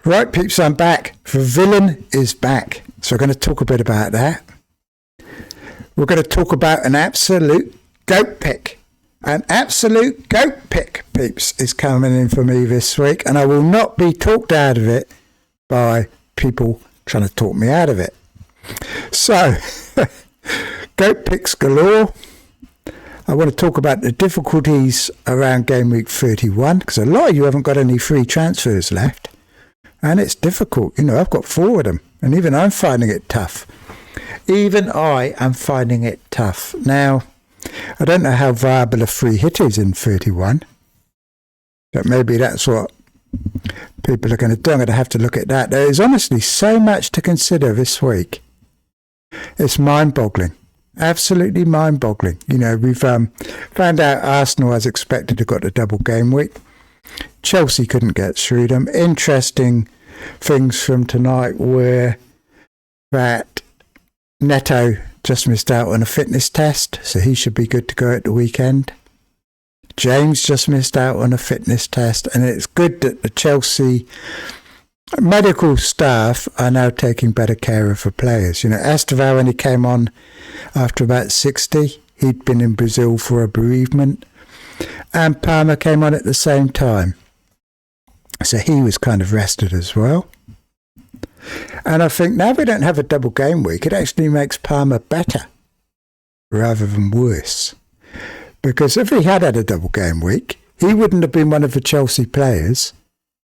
Right, peeps, I'm back. The villain is back. So we're going to talk a bit about that. We're going to talk about an absolute goat pick. An absolute goat pick, peeps, is coming in for me this week. And I will not be talked out of it by people trying to talk me out of it. So, goat picks galore. I want to talk about the difficulties around Gameweek 31, because a lot of you haven't got any free transfers left. And it's difficult. You know, I've got 4 of them. And even I'm finding it tough. Even I am finding it tough. Now, I don't know how viable a free hit is in 31. But maybe that's what people are going to do. I'm going to have to look at that. There is honestly so much to consider this week. It's mind-boggling. Absolutely mind-boggling. You know, we've found out Arsenal, as expected, have got a double game week. Chelsea couldn't get through them. Interesting things from tonight were that Neto just missed out on a fitness test, so he should be good to go at the weekend. James just missed out on a fitness test, and it's good that the Chelsea medical staff are now taking better care of the players. You know, Estevao, when he came on after about 60, he'd been in Brazil for a bereavement, and Palmer came on at the same time. So he was kind of rested as well. And I think now we don't have a double game week, it actually makes Palmer better rather than worse. Because if he had a double game week, he wouldn't have been one of the Chelsea players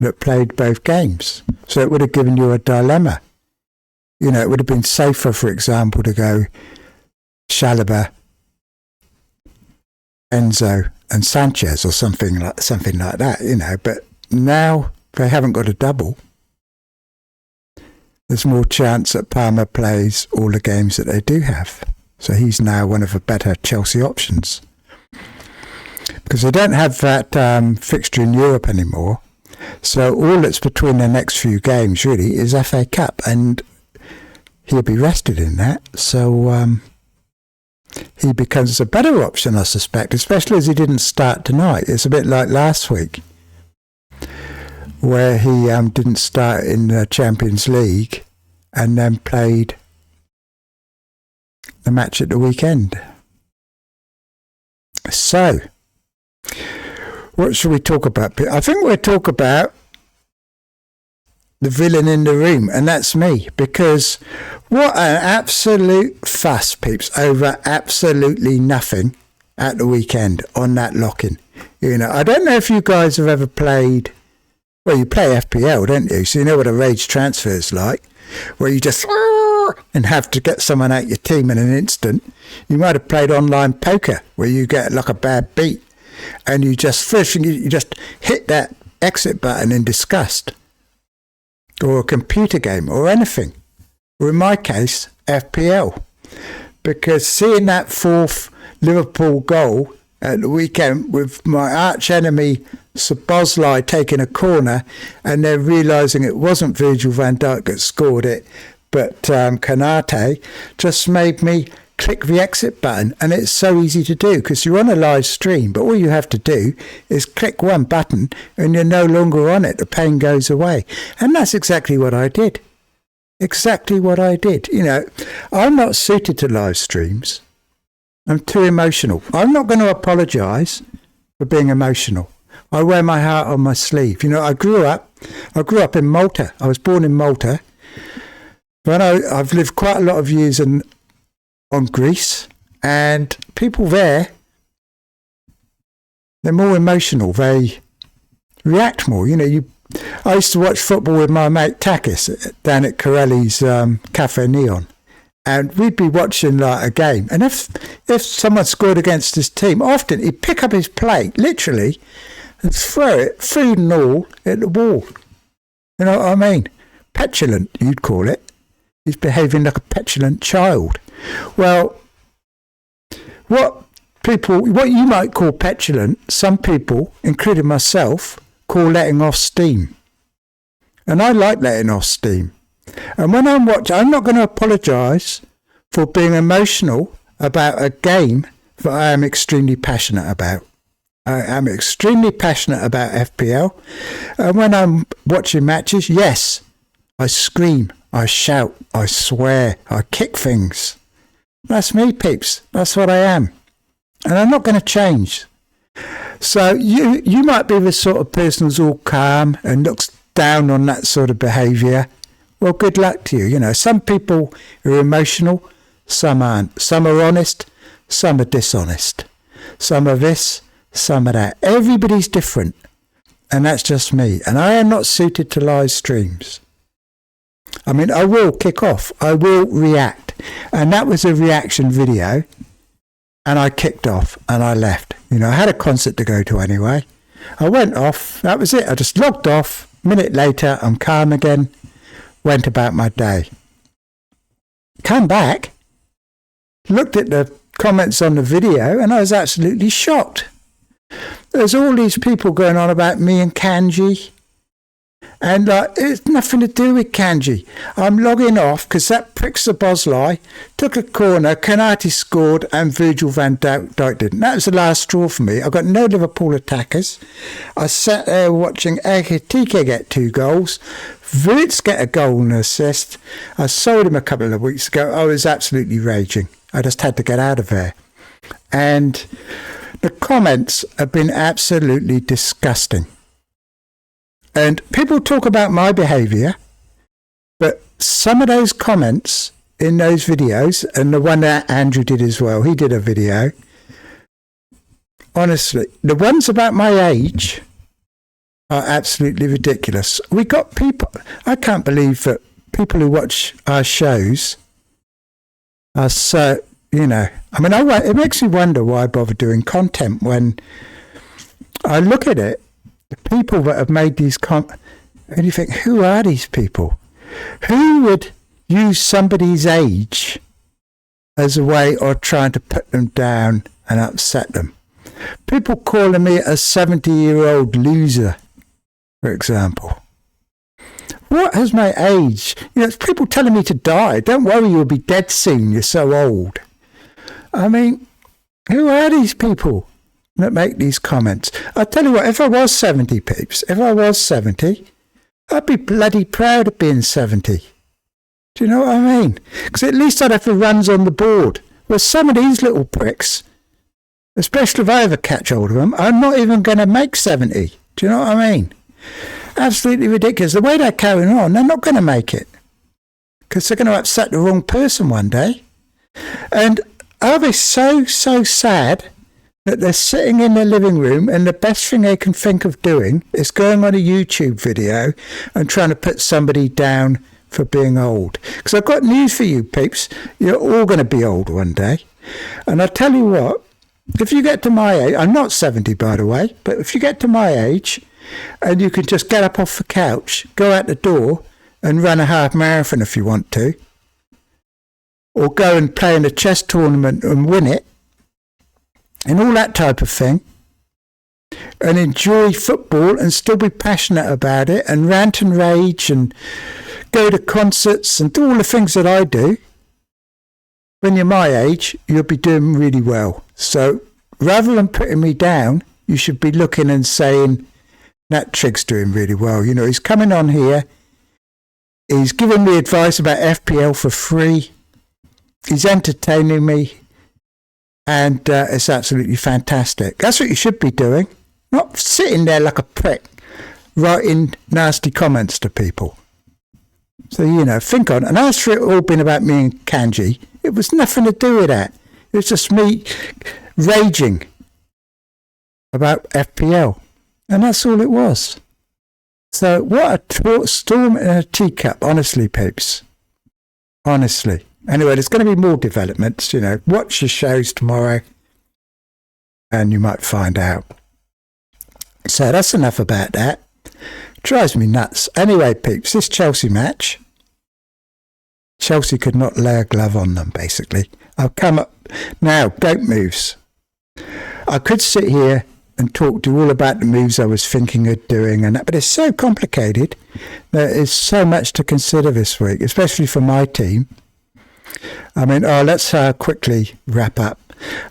that played both games. So it would have given you a dilemma. You know, it would have been safer, for example, to go Chalobah, Enzo and Sanchez or something like that, you know. But now they haven't got a double. There's more chance that Palmer plays all the games that they do have. So he's now one of the better Chelsea options. Because they don't have that fixture in Europe anymore. So all that's between the next few games really is FA Cup, and he'll be rested in that. So he becomes a better option, I suspect, especially as he didn't start tonight. It's a bit like last week, where he didn't start in the Champions League and then played the match at the weekend. So, what should we talk about? I think we'll talk about the villain in the room, and that's me, because what an absolute fuss, peeps, over absolutely nothing at the weekend on that lock-in. You know, I don't know if you guys have ever played. Well, you play FPL, don't you? So you know what a rage transfer is like, where you just and have to get someone out your team in an instant. You might have played online poker, where you get like a bad beat, and you just hit that exit button in disgust. Or a computer game, or anything. Or in my case, FPL. Because seeing that 4th Liverpool goal at the weekend with my arch enemy Szoboszlai taking a corner, and then realising it wasn't Virgil van Dijk that scored it, but Kanate, just made me click the exit button. And it's so easy to do because you're on a live stream, but all you have to do is click one button and you're no longer on it. The pain goes away. And that's exactly what I did. Exactly what I did. You know, I'm not suited to live streams. I'm too emotional. I'm not going to apologise for being emotional. I wear my heart on my sleeve. You know, I grew up in Malta. I was born in Malta. But I've lived quite a lot of years on Greece, and people there, they're more emotional. They react more. You know, I used to watch football with my mate Takis down at Corelli's Cafe Neon. And we'd be watching like a game. And if someone scored against his team, often he'd pick up his plate, literally, and throw it, food and all, at the wall. You know what I mean? Petulant, you'd call it. He's behaving like a petulant child. Well, what you might call petulant, some people, including myself, call letting off steam. And I like letting off steam. And when I'm watching, I'm not going to apologise for being emotional about a game that I am extremely passionate about. I am extremely passionate about FPL. And when I'm watching matches, yes, I scream, I shout, I swear, I kick things. That's me, peeps. That's what I am. And I'm not going to change. So you might be the sort of person who's all calm and looks down on that sort of behaviour. Well, good luck to you. You know, some people are emotional, some aren't. Some are honest, some are dishonest. Some are this, some are that. Everybody's different. And that's just me. And I am not suited to live streams. I mean, I will kick off. I will react. And that was a reaction video. And I kicked off and I left. You know, I had a concert to go to anyway. I went off. That was it. I just logged off. A minute later, I'm calm again. Went about my day. Come back. Looked at the comments on the video and I was absolutely shocked. There's all these people going on about me and Kanji. And it's nothing to do with Kanji. I'm logging off because that pricks the Bosley took a corner, Kanati scored and Virgil van Dijk didn't. That was the last straw for me. I got no Liverpool attackers. I sat there watching Ekitike get 2 goals, Wirtz get a goal and assist. I sold him a couple of weeks ago. I was absolutely raging. I just had to get out of there. And the comments have been absolutely disgusting. And people talk about my behaviour, but some of those comments in those videos, and the one that Andrew did as well, he did a video, honestly, the ones about my age are absolutely ridiculous. We got people, I can't believe that people who watch our shows are so, you know, I mean, it makes me wonder why I bother doing content when I look at it. The people that have made these and you think, who are these people? Who would use somebody's age as a way of trying to put them down and upset them? People calling me a 70-year-old loser, for example. What has my age? You know, it's people telling me to die. Don't worry, you'll be dead soon. You're so old. I mean, who are these people that make these comments? I'll tell you what, if I was 70, peeps, if I was 70, I'd be bloody proud of being 70. Do you know what I mean? Because at least I'd have the runs on the board. Well, some of these little pricks, especially if I ever catch hold of them, I'm not even going to make 70. Do you know what I mean? Absolutely ridiculous. The way they're carrying on, they're not going to make it. Because they're going to upset the wrong person one day. And are they so sad that they're sitting in their living room and the best thing they can think of doing is going on a YouTube video and trying to put somebody down for being old? Because I've got news for you, peeps. You're all going to be old one day. And I tell you what, if you get to my age, I'm not 70 by the way, but if you get to my age and you can just get up off the couch, go out the door and run a half marathon if you want to, or go and play in a chess tournament and win it, and all that type of thing, and enjoy football and still be passionate about it and rant and rage and go to concerts and do all the things that I do, when you're my age, you'll be doing really well. So rather than putting me down, you should be looking and saying, that Trig's doing really well. You know, he's coming on here, he's giving me advice about FPL for free, he's entertaining me, and it's absolutely fantastic. That's what you should be doing. Not sitting there like a prick, writing nasty comments to people. So, you know, think on. And as for it all being about me and Kanji, it was nothing to do with that. It was just me raging about FPL. And that's all it was. So what a storm in a teacup, honestly, peeps. Honestly. Anyway, there's going to be more developments, you know. Watch your shows tomorrow and you might find out. So that's enough about that. Drives me nuts. Anyway, peeps, this Chelsea match, Chelsea could not lay a glove on them, basically. I've come up now, goat moves. I could sit here and talk to you all about the moves I was thinking of doing and that, but it's so complicated. There is so much to consider this week, especially for my team. I mean, let's quickly wrap up.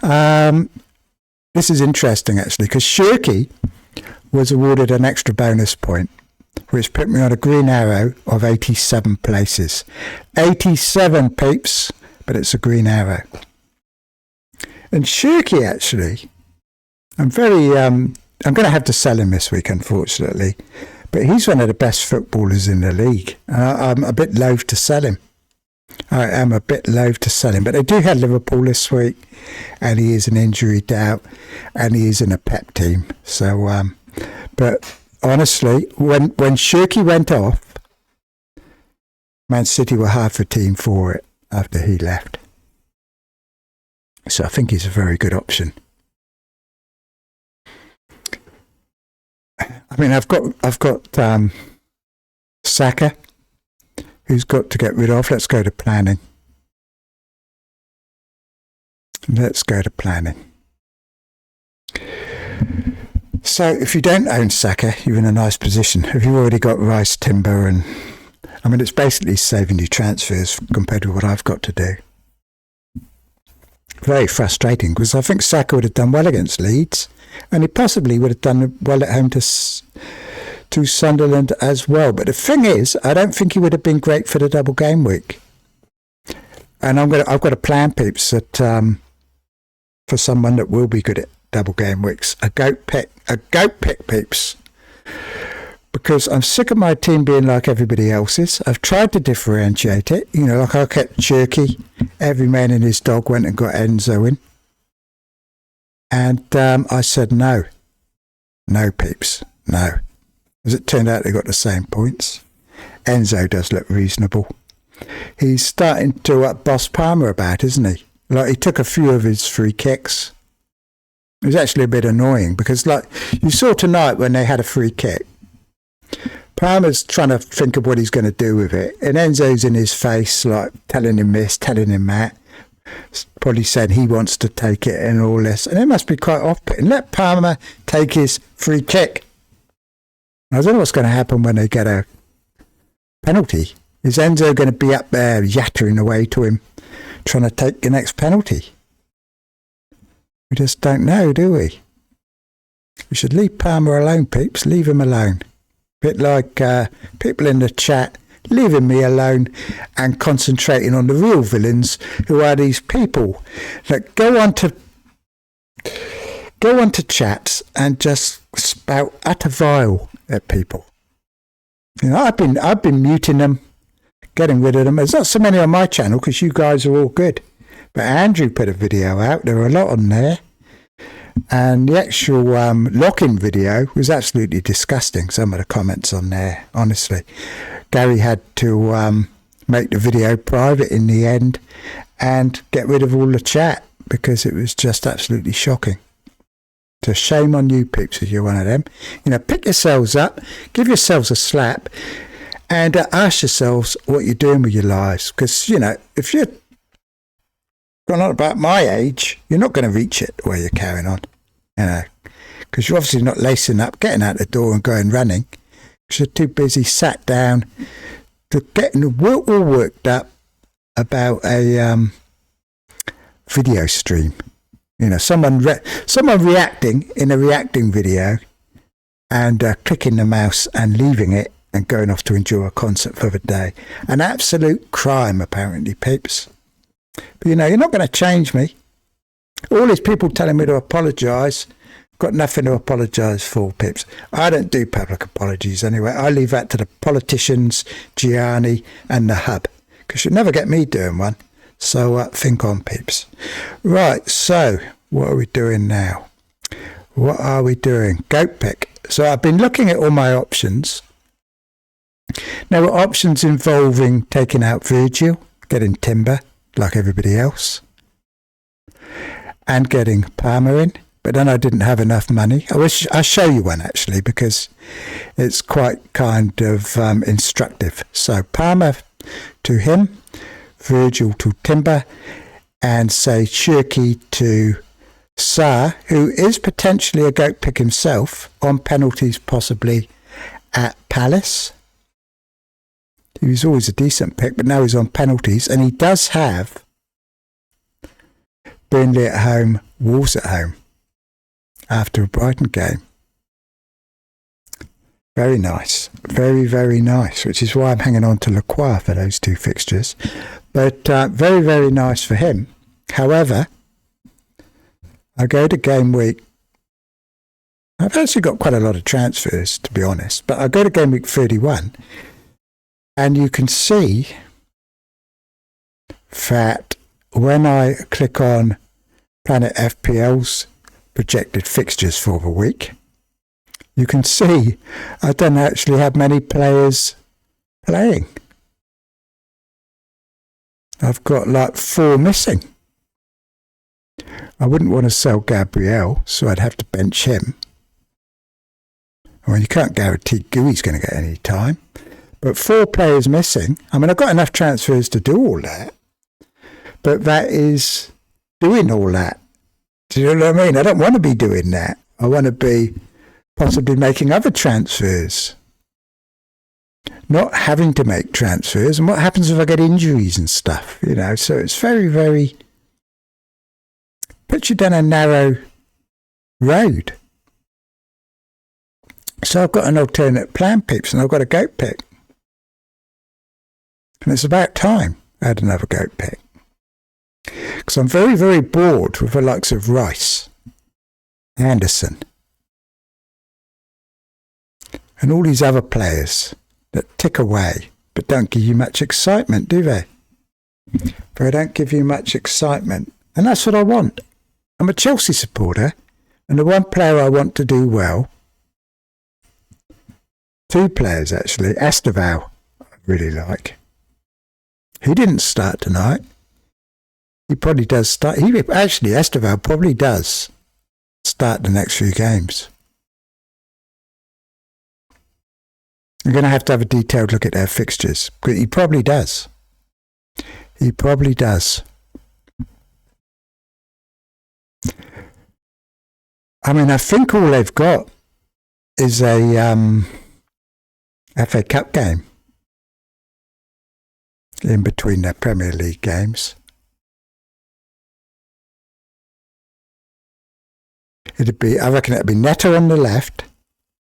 The this is interesting actually, because Shirky was awarded an extra bonus point, which put me on a green arrow of 87 places. 87 peeps, but it's a green arrow. And Shirky actually, I'm going to have to sell him this week, unfortunately, but he's one of the best footballers in the league. I'm a bit loath to sell him. I am a bit loath to sell him, but they do have Liverpool this week, and he is an injury doubt, and he is in a pep team. So, but honestly, when Shirky went off, Man City were half a team for it after he left. So I think he's a very good option. I mean, I've got Saka, who's got to get rid of. Let's go to planning. So if you don't own Saka, you're in a nice position. If you've already got Rice, Timber, and I mean, it's basically saving you transfers compared to what I've got to do. Very frustrating, because I think Saka would have done well against Leeds, and he possibly would have done well at home to Sunderland as well. But the thing is, I don't think he would have been great for the double game week. And I've got a plan, peeps, that for someone that will be good at double game weeks, a goat pick, peeps. Because I'm sick of my team being like everybody else's. I've tried to differentiate it. You know, like I kept Cherky. Every man and his dog went and got Enzo in. And I said, no, peeps, no. As it turned out, they got the same points. Enzo does look reasonable. He's starting to boss Palmer about, isn't he? Like, he took a few of his free kicks. It was actually a bit annoying because, like, you saw tonight when they had a free kick, Palmer's trying to think of what he's going to do with it. And Enzo's in his face, like, telling him this, telling him that. Probably said he wants to take it and all this. And it must be quite off-putting. Let Palmer take his free kick. I don't know what's going to happen when they get a penalty. Is Enzo going to be up there yattering away to him, trying to take the next penalty? We just don't know, do we? We should leave Palmer alone, peeps. Leave him alone. Bit like people in the chat leaving me alone and concentrating on the real villains, who are these people that go on to chats and just spout utter vile at people. You know, I've been muting them, getting rid of them. There's not so many on my channel because you guys are all good. But Andrew put a video out. There were a lot on there. And the actual lock-in video was absolutely disgusting, some of the comments on there, honestly. Gary had to make the video private in the end and get rid of all the chat because it was just absolutely shocking. So shame on you, peeps, if you're one of them. You know, pick yourselves up, give yourselves a slap, and ask yourselves what you're doing with your lives. Because, you know, if you're going on about my age, you're not going to reach it the way you're carrying on, you know, because you're obviously not lacing up, getting out the door and going running, because you're too busy sat down to getting all worked up about a video stream. You know, someone reacting in a reacting video and clicking the mouse and leaving it and going off to enjoy a concert for the day. An absolute crime, apparently, peeps. But, you know, you're not going to change me. All these people telling me to apologise, got nothing to apologise for, pips. I don't do public apologies anyway. I leave that to the politicians, Gianni and the Hub, because you'll never get me doing one. So think on, peeps. Right, so what are we doing now? What are we doing? Goat pick. So I've been looking at all my options. There were options involving taking out Virgil, getting Timber, like everybody else, and getting Palmer in, but then I didn't have enough money. I'll show you one actually, because it's quite kind of instructive. So Palmer to him, Virgil to Timber, and say Shirky to Sa, who is potentially a goat pick himself, on penalties possibly at Palace. He was always a decent pick, but now he's on penalties, and he does have Burnley at home, Wolves at home. after a Brighton game. Very nice. Very, very nice, which is why I'm hanging on to Lacroix for those 2 fixtures. But very, very nice for him. However, I go to game week. I've actually got quite a lot of transfers, to be honest. But I go to game week 31, and you can see that when I click on Planet FPL's projected fixtures for the week, you can see I don't actually have many players playing. I've got like 4 missing. I wouldn't want to sell Gabriel, so I'd have to bench him. Well, you can't guarantee Gooey's going to get any time. But 4 players missing. I mean, I've got enough transfers to do all that. But that is doing all that. Do you know what I mean? I don't want to be doing that. I want to be possibly making other transfers. Not having to make transfers. And what happens if I get injuries and stuff? You know, so it's very, very... puts you down a narrow road. So I've got an alternate plan, peeps, and I've got a goat pick. And it's about time I had another goat pick. Because I'm very, very bored with the likes of Rice, Anderson, and all these other players that tick away but don't give you much excitement, do they? They don't give you much excitement. And that's what I want. I'm a Chelsea supporter, and the one player I want to do well, 2 players actually, Estevao I really like. He didn't start tonight. He probably does start. Estevao probably does start the next few games. I'm going to have a detailed look at their fixtures. But he probably does. He probably does. I mean, I think all they've got is a FA Cup game in between their Premier League games. I reckon it'd be Neto on the left,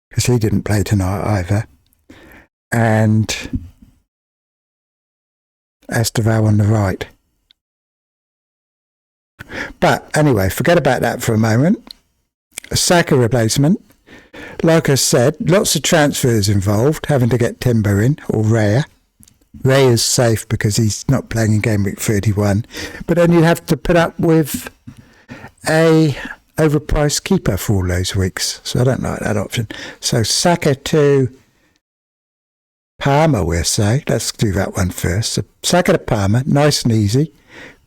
because he didn't play tonight either, and Estevao on the right. But anyway, forget about that for a moment. A Saka replacement. Like I said, lots of transfers involved, having to get Timber in, or Raya. Raya's safe because he's not playing in game week 31. But then you have to put up with a overpriced keeper for all those weeks. So I don't like that option. So Saka to Palmer, we'll say. Let's do that one first. So Saka to Palmer, nice and easy.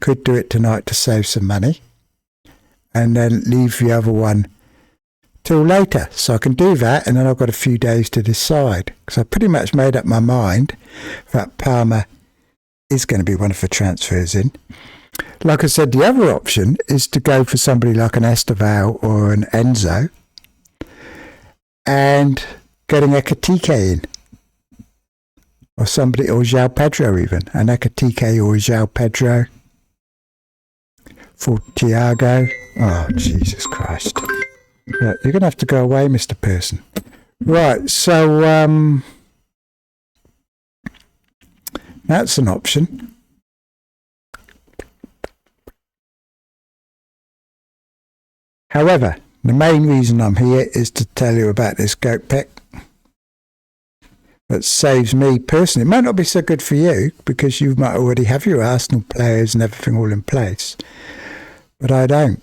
Could do it tonight to save some money. And then leave the other one till later. So I can do that, and then I've got a few days to decide. Because I pretty much made up my mind that Palmer is going to be one of the transfers in. Like I said, the other option is to go for somebody like an Estevao or an Enzo and getting Ekatike in. Or somebody, or João Pedro even. An Ekatike or João Pedro for Thiago. Oh, Jesus Christ. Right, you're going to have to go away, Mr. Person. Right, so that's an option. However, the main reason I'm here is to tell you about this goat pick that saves me personally. It might not be so good for you because you might already have your Arsenal players and everything all in place, but I don't.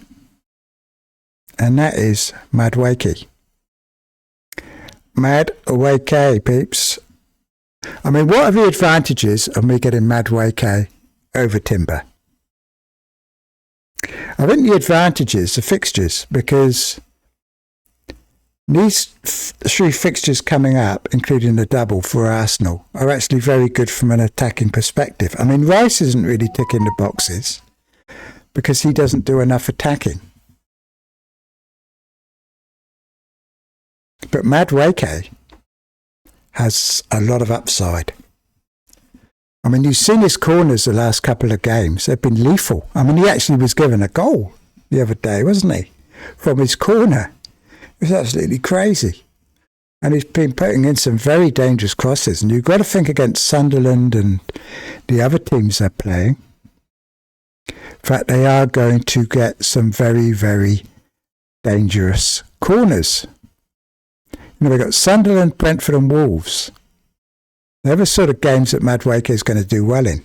And that is Madueke. Madueke, peeps. I mean, what are the advantages of me getting Madueke over Timber? I think the advantages are fixtures, because these 3 fixtures coming up, including the double for Arsenal, are actually very good from an attacking perspective. I mean, Rice isn't really ticking the boxes because he doesn't do enough attacking. But Madueke has a lot of upside. I mean, you've seen his corners the last couple of games. They've been lethal. I mean, he actually was given a goal the other day, wasn't he? from his corner. It was absolutely crazy. And he's been putting in some very dangerous crosses. And you've got to think against Sunderland and the other teams they're playing. In fact, they are going to get some very, very dangerous corners. They've got Sunderland, Brentford and Wolves. They're the sort of games that Madueke is going to do well in.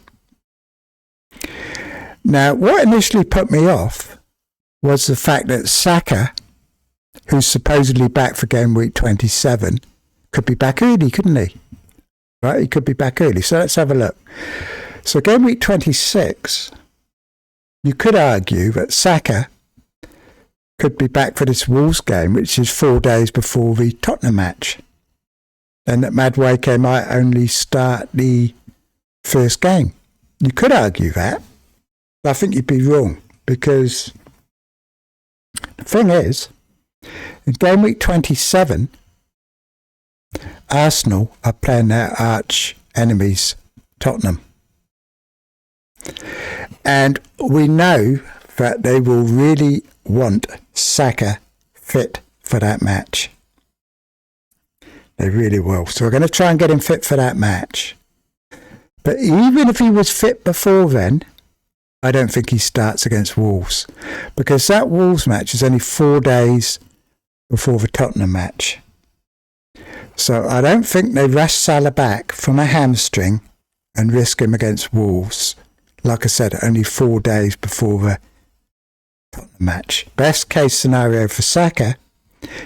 Now, what initially put me off was the fact that Saka, who's supposedly back for game week 27, could be back early, couldn't he? Right, he could be back early. So let's have a look. So game week 26, you could argue that Saka could be back for this Wolves game, which is 4 days before the Tottenham match. And that Madueke might only start the first game. You could argue that. But I think you'd be wrong, because the thing is, in game week 27, Arsenal are playing their arch enemies, Tottenham. And we know that they will really want Saka fit for that match. They really will. So we're going to try and get him fit for that match. But even if he was fit before then, I don't think he starts against Wolves, because that Wolves match is only 4 days before the Tottenham match. So I don't think they rush Salah back from a hamstring and risk him against Wolves. Like I said, only 4 days before the Tottenham match. Best case scenario for Saka,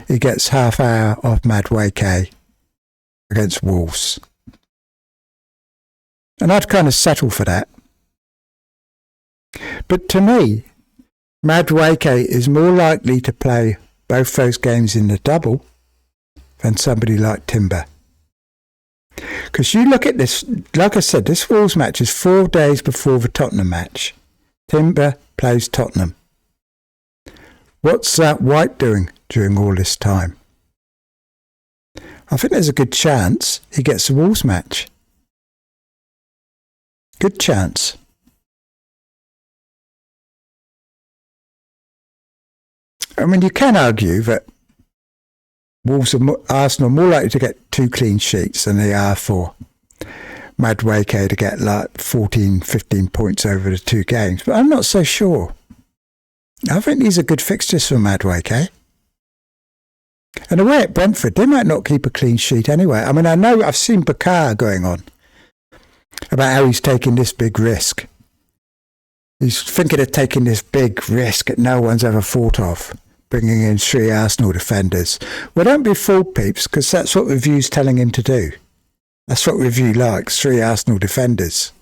he gets half hour of Madueke against Wolves. And I'd kind of settle for that. But to me, Madueke is more likely to play both those games in the double than somebody like Timber. Because you look at this, like I said, this Wolves match is 4 days before the Tottenham match. Timber plays Tottenham. What's that White doing during all this time? I think there's a good chance he gets the Wolves match. Good chance. I mean, you can argue that Wolves are Arsenal are more likely to get 2 clean sheets than they are for Madueke to get like 14, 15 points over the 2 games. But I'm not so sure. I think these are good fixtures for Madueke. And away at Brentford, they might not keep a clean sheet anyway. I mean, I know I've seen Bakar going on about how he's taking this big risk. He's thinking of taking this big risk that no one's ever thought of, bringing in 3 Arsenal defenders. Well, don't be fooled, peeps, because that's what Review's telling him to do. That's what Review likes, 3 Arsenal defenders.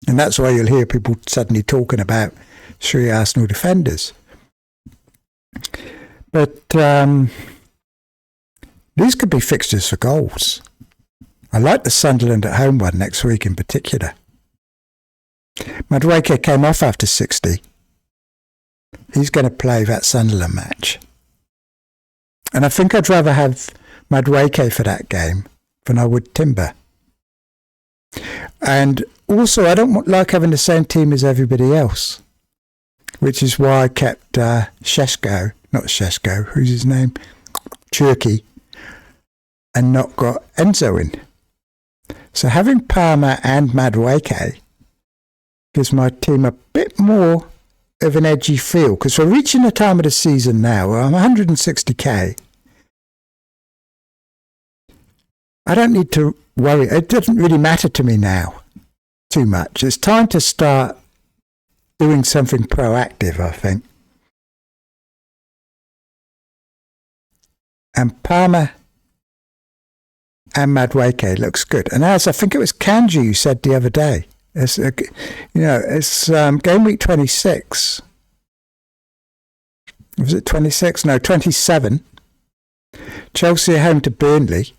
And that's why you'll hear people suddenly talking about 3 Arsenal defenders. But these could be fixtures for goals. I like the Sunderland at home one next week in particular. Madueke came off after 60. He's going to play that Sunderland match. And I think I'd rather have Madueke for that game than I would Timber. And also, I don't like having the same team as everybody else, which is why I kept who's his name? Turkey, and not got Enzo in. So having Palmer and Madueke gives my team a bit more of an edgy feel, because we're reaching the time of the season now where I'm 160k. I don't need to worry. It doesn't really matter to me now too much. It's time to start doing something proactive, I think. And Palmer and Madueke looks good. And as I think it was Kanji who said the other day, it's game week 26. Was it 26? No, 27. Chelsea are home to Burnley.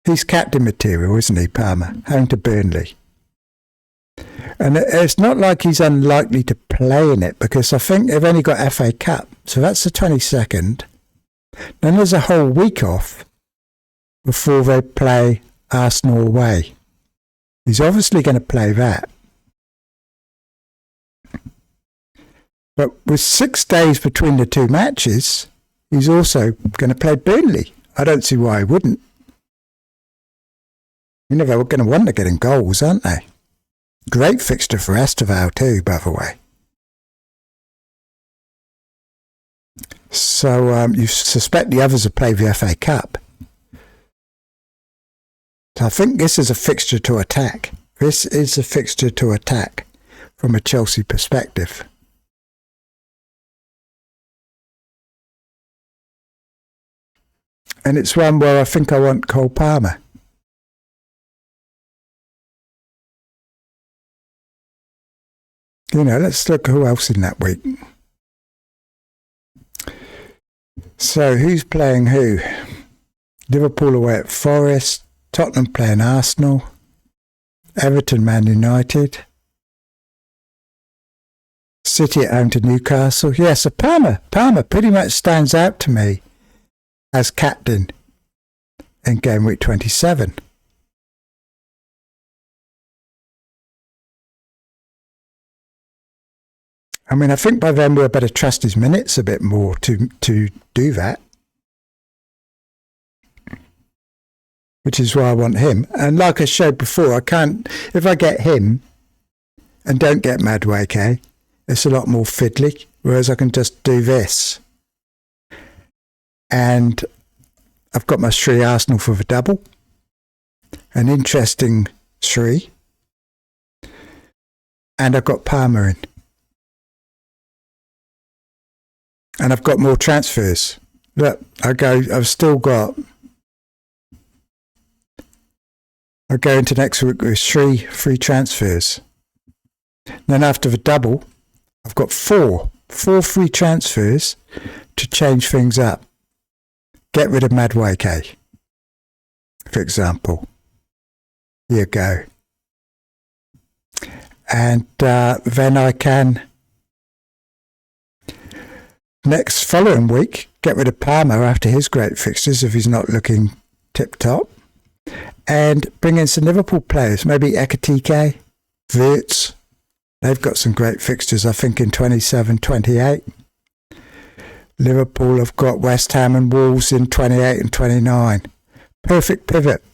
He's captain material, isn't he, Palmer? Home to Burnley. And it's not like he's unlikely to play in it, because I think they've only got FA Cup. So that's the 22nd. Then there's a whole week off before they play Arsenal away. He's obviously going to play that. But with 6 days between the 2 matches, he's also going to play Burnley. I don't see why he wouldn't. You know, they're going to want to get in goals, aren't they? Great fixture for Esteval too, by the way. So you suspect the others have played the FA Cup. So I think this is a fixture to attack. This is a fixture to attack from a Chelsea perspective. And it's one where I think I want Cole Palmer. You know, let's look who else in that week. So who's playing who? Liverpool away at Forest, Tottenham playing Arsenal, Everton Man United, City at home to Newcastle. Yeah, so Palmer pretty much stands out to me as captain in game week 27. I mean, I think by then we'll better trust his minutes a bit more to do that. Which is why I want him. And like I showed before, I can't, if I get him and don't get Madueke, it's a lot more fiddly, whereas I can just do this. And I've got my Sri Arsenal for the double. An interesting Sri. And I've got Palmer in. And I've got more transfers. Look, I go into next week with 3 free transfers. Then after the double, I've got 4 free transfers to change things up. Get rid of Madueke, for example. Here you go. And then I can, next following week, get rid of Palmer after his great fixtures if he's not looking tip-top. And bring in some Liverpool players, maybe Ekatike, Wirtz. They've got some great fixtures, I think, in 27, 28. Liverpool have got West Ham and Wolves in 28 and 29. Perfect pivot.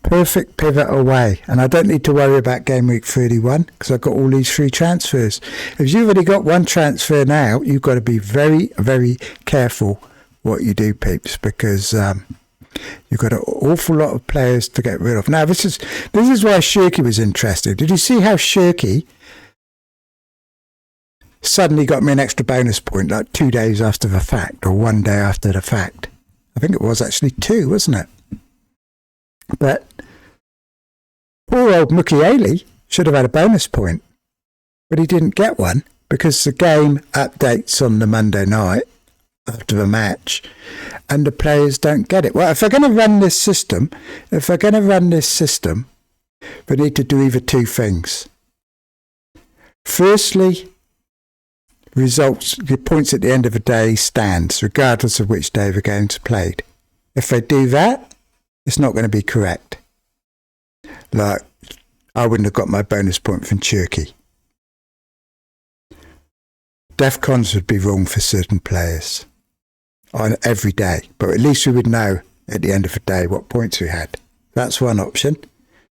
Perfect pivot away. And I don't need to worry about game week 31 because I've got all these free transfers. If you've already got one transfer now, you've got to be very, very careful what you do, peeps, because you've got an awful lot of players to get rid of. Now, this is why Shirky was interested. Did you see how Shirky suddenly got me an extra bonus point like 2 days after the fact, or 1 day after the fact? I think it was actually 2, wasn't it? But poor old Mukiele should have had a bonus point, but he didn't get one because the game updates on the Monday night after the match and the players don't get it. Well, if they're going to run this system, they need to do either 2 things. Firstly, results, the points at the end of the day stands, regardless of which day the game's played. If they do that, it's not going to be correct. Like, I wouldn't have got my bonus point from Turkey. DEFCONs would be wrong for certain players on every day, but at least we would know at the end of the day what points we had. That's one option.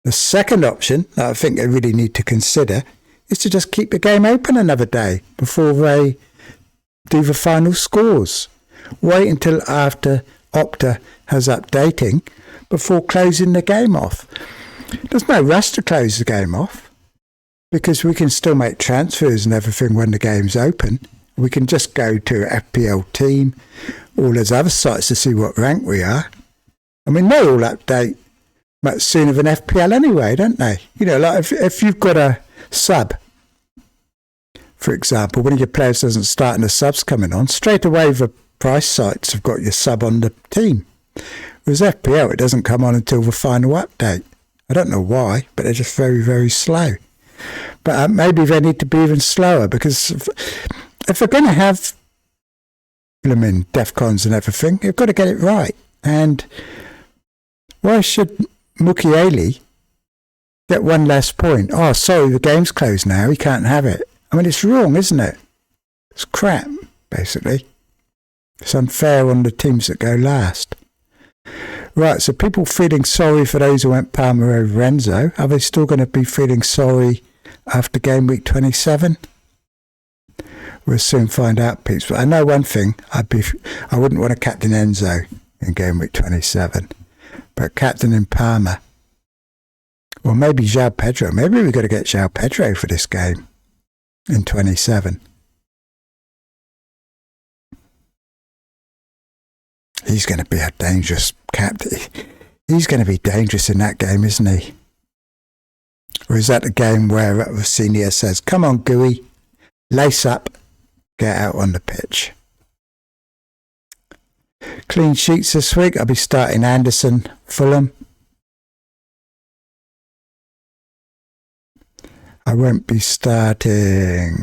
The second option that I think they really need to consider is to just keep the game open another day before they do the final scores. Wait until after Opta has updating before closing the game off. There's no rush to close the game off because we can still make transfers and everything when the game's open. We can just go to FPL team, all those other sites to see what rank we are. I mean, they all update much sooner than FPL anyway, don't they? You know, like if you've got a sub, for example, one of your players doesn't start and the sub's coming on, straight away the price sites have got your sub on the team. Whereas FPL, it doesn't come on until the final update. I don't know why, but they're just very, very slow. But maybe they need to be even slower because if they're going to have blooming DEFCONs and everything, you've got to get it right. And why should Mukiele get 1 less point? Oh, sorry, the game's closed now. He can't have it. I mean, it's wrong, isn't it? It's crap, basically. It's unfair on the teams that go last. Right, so people feeling sorry for those who went Palmer over Enzo. Are they still going to be feeling sorry after game week 27? We'll soon find out, peeps. But I know one thing. I wouldn't want to captain Enzo in game week 27. But captaining Palmer. Or maybe João Pedro. Maybe we've got to get João Pedro for this game in 27. He's going to be a dangerous captain. He's going to be dangerous in that game, isn't he? Or is that the game where the senior says, come on, Gooey, lace up, get out on the pitch? Clean sheets this week. I'll be starting Anderson, Fulham. I won't be starting...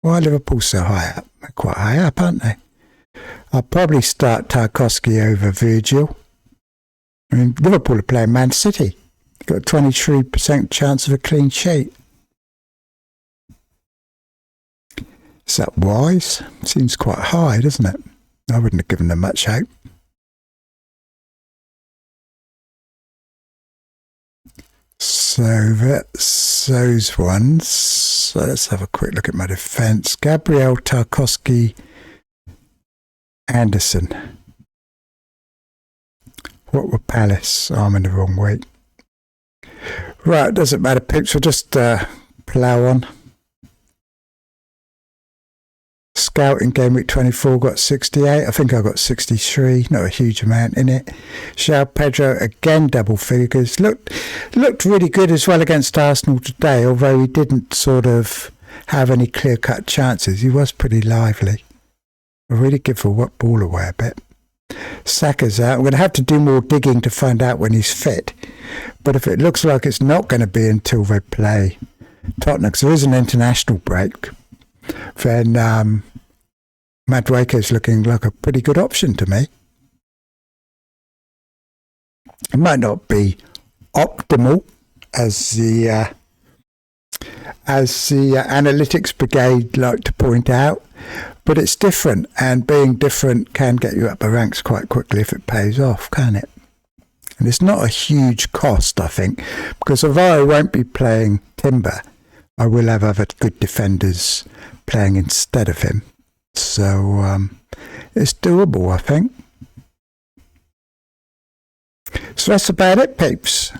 Why are Liverpool so high up? They're quite high up, aren't they? I'll probably start Tarkowski over Virgil. I mean, Liverpool are playing Man City. They've got a 23% chance of a clean sheet. Is that wise? Seems quite high, doesn't it? I wouldn't have given them much hope. So that's those ones. So let's have a quick look at my defence. Gabriel, Tarkowski, Anderson. What were Palace? Oh, I'm in the wrong week. Right, it doesn't matter, picks. We'll just plough on. Scout in game week 24 got 68. I think I got 63. Not a huge amount in it. João Pedro again double figures. Looked really good as well against Arsenal today, although he didn't sort of have any clear-cut chances. He was pretty lively. I really give the ball away a bit. Saka's out. I'm going to have to do more digging to find out when he's fit. But if it looks like it's not going to be until they play Tottenham, because there is an international break, then Madueke is looking like a pretty good option to me. It might not be optimal as the analytics brigade like to point out, but it's different, and being different can get you up the ranks quite quickly if it pays off, can it? And it's not a huge cost, I think, because although I won't be playing Timber, I will have other good defenders playing instead of him. So it's doable, I think. So that's about it, peeps.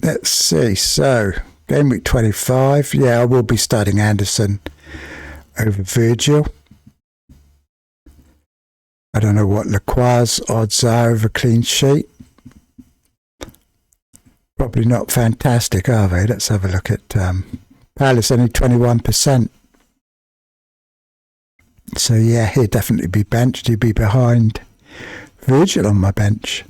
Let's see. So, game week 25. Yeah, I will be starting Anderson over Virgil. I don't know what Lacroix's odds are of a clean sheet. Probably not fantastic, are they? Let's have a look at Palace, only 21%. So yeah, he'll definitely be benched. He'll be behind Virgil on my bench.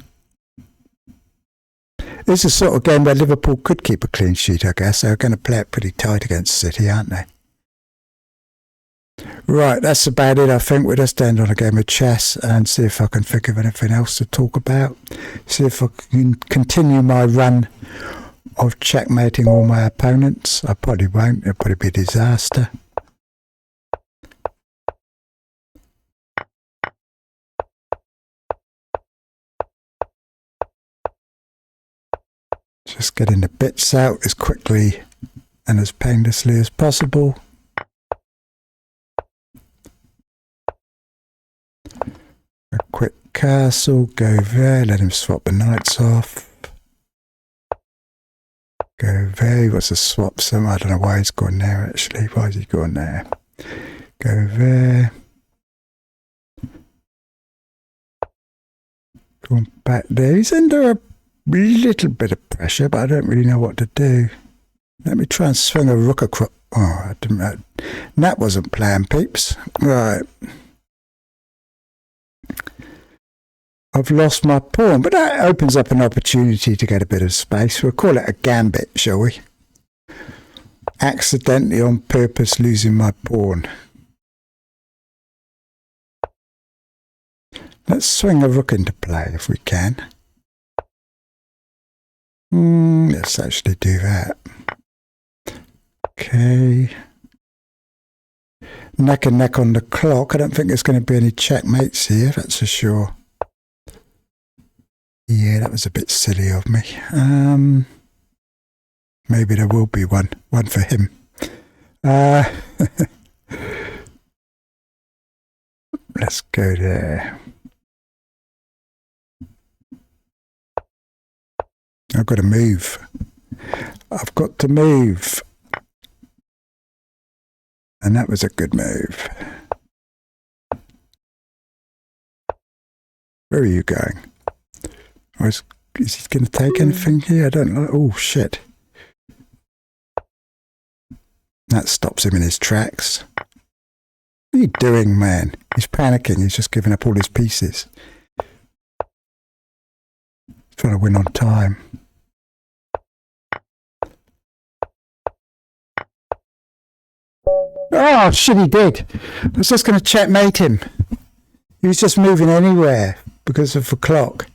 This is a sort of game where Liverpool could keep a clean sheet, I guess. They're going to play it pretty tight against City, aren't they? Right, that's about it. I think we'll just end on a game of chess and see if I can think of anything else to talk about. See if I can continue my run of checkmating all my opponents. I probably won't. It'll probably be a disaster. Just getting the bits out as quickly and as painlessly as possible. A quick castle, go there, let him swap the knights off. Go there, he wants to swap some, I don't know why he's gone there actually, why is he going there? Go there. Going back there, he's under a little bit of pressure, but I don't really know what to do. Let me try and swing a rook across. Oh, I didn't know. That wasn't planned, peeps. Right. I've lost my pawn, but that opens up an opportunity to get a bit of space. We'll call it a gambit, shall we? Accidentally, on purpose, losing my pawn. Let's swing a rook into play if we can. Let's actually do that. Okay. neck and neck on the clock. I don't think there's going to be any checkmates here, that's for sure. Yeah, that was a bit silly of me. Maybe there will be one for him. Let's go there. I've got to move. I've got to move. And that was a good move. Where are you going? Is he going to take anything here? I don't know. Oh, shit. That stops him in his tracks. What are you doing, man? He's panicking. He's just giving up all his pieces. He's trying to win on time. Oh, shit, he did. I was just going to checkmate him. He was just moving anywhere because of the clock.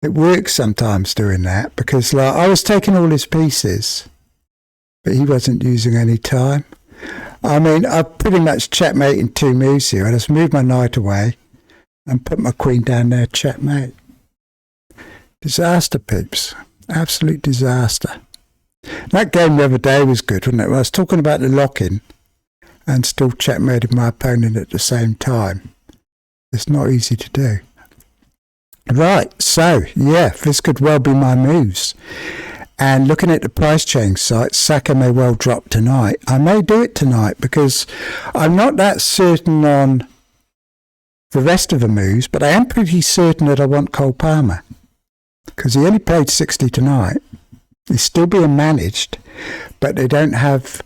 It works sometimes doing that because like, I was taking all his pieces, but he wasn't using any time. I mean, I pretty much checkmated 2 moves here. I just moved my knight away and put my queen down there, checkmate. Disaster, peeps. Absolute disaster. That game the other day was good, wasn't it? Well, I was talking about the lock-in and still checkmated my opponent at the same time. It's not easy to do. Right, so, yeah, this could well be my moves. And looking at the price change site, Saka may well drop tonight. I may do it tonight because I'm not that certain on the rest of the moves, but I am pretty certain that I want Cole Palmer because he only played 60 tonight. He's still being managed, but they don't have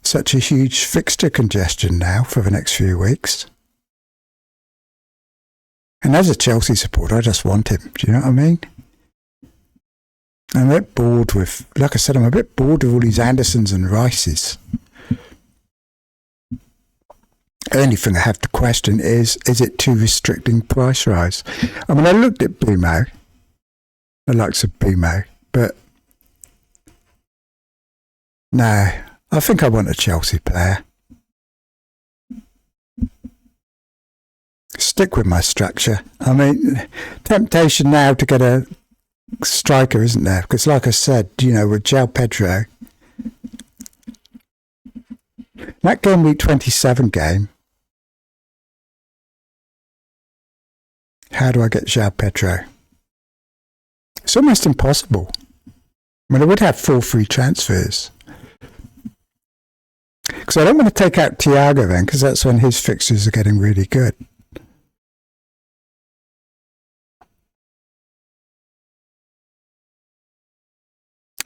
such a huge fixture congestion now for the next few weeks. And as a Chelsea supporter, I just want him. Do you know what I mean? I'm a bit bored with, like I said, I'm a bit bored with all these Andersons and Rices. The only thing I have to question is it too restricting price rise? I mean, I looked at Bumo, the likes of Bumo, but no, I think I want a Chelsea player. Stick with my structure. I mean, temptation now to get a striker, isn't there? Because like I said, you know, with João Pedro, that Gameweek 27 game, how do I get João Pedro? It's almost impossible. I mean, I would have 4 free transfers. Because I don't want to take out Thiago then, because that's when his fixtures are getting really good.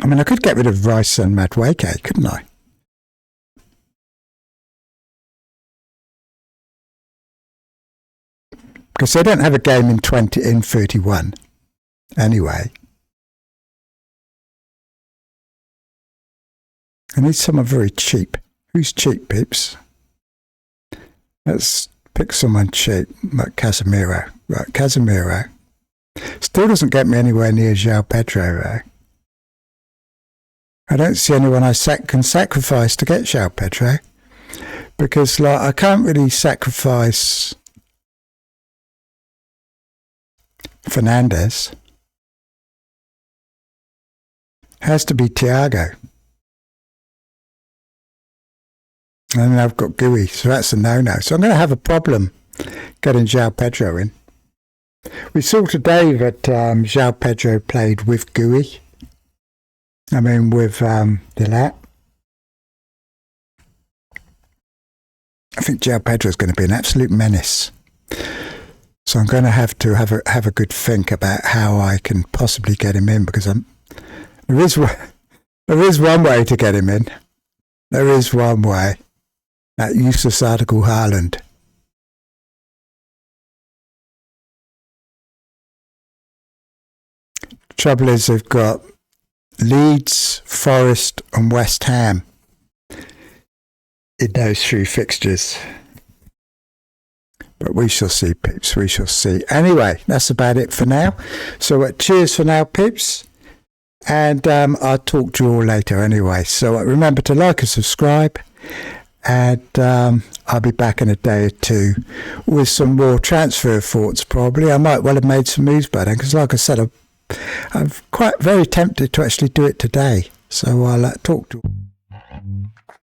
I mean, I could get rid of Rice and Madueke, couldn't I? Because they don't have a game in 31 anyway. I need someone very cheap. Who's cheap, peeps? Let's pick someone cheap, like Casemiro. Right, Casemiro. Still doesn't get me anywhere near João Pedro, though. I don't see anyone I can sacrifice to get João Pedro. Because like, I can't really sacrifice Fernandes. Has to be Thiago. And then I've got GUI, so that's a no-no. So I'm going to have a problem getting João Pedro in. We saw today that João Pedro played with GUI. I mean, with Delat. I think João Pedro is going to be an absolute menace. So I'm going to have a good think about how I can possibly get him in, because there is one way to get him in. There is one way. That useless article Haaland. Trouble is they've got Leeds, Forest and West Ham in those 3 fixtures. But we shall see, peeps, we shall see. Anyway, that's about it for now. So cheers for now, peeps. And I'll talk to you all later anyway. So remember to like and subscribe. and I'll be back in a day or two with some more transfer thoughts. Probably I might well have made some moves by then, because like I said, I'm quite very tempted to actually do it today. So I'll talk to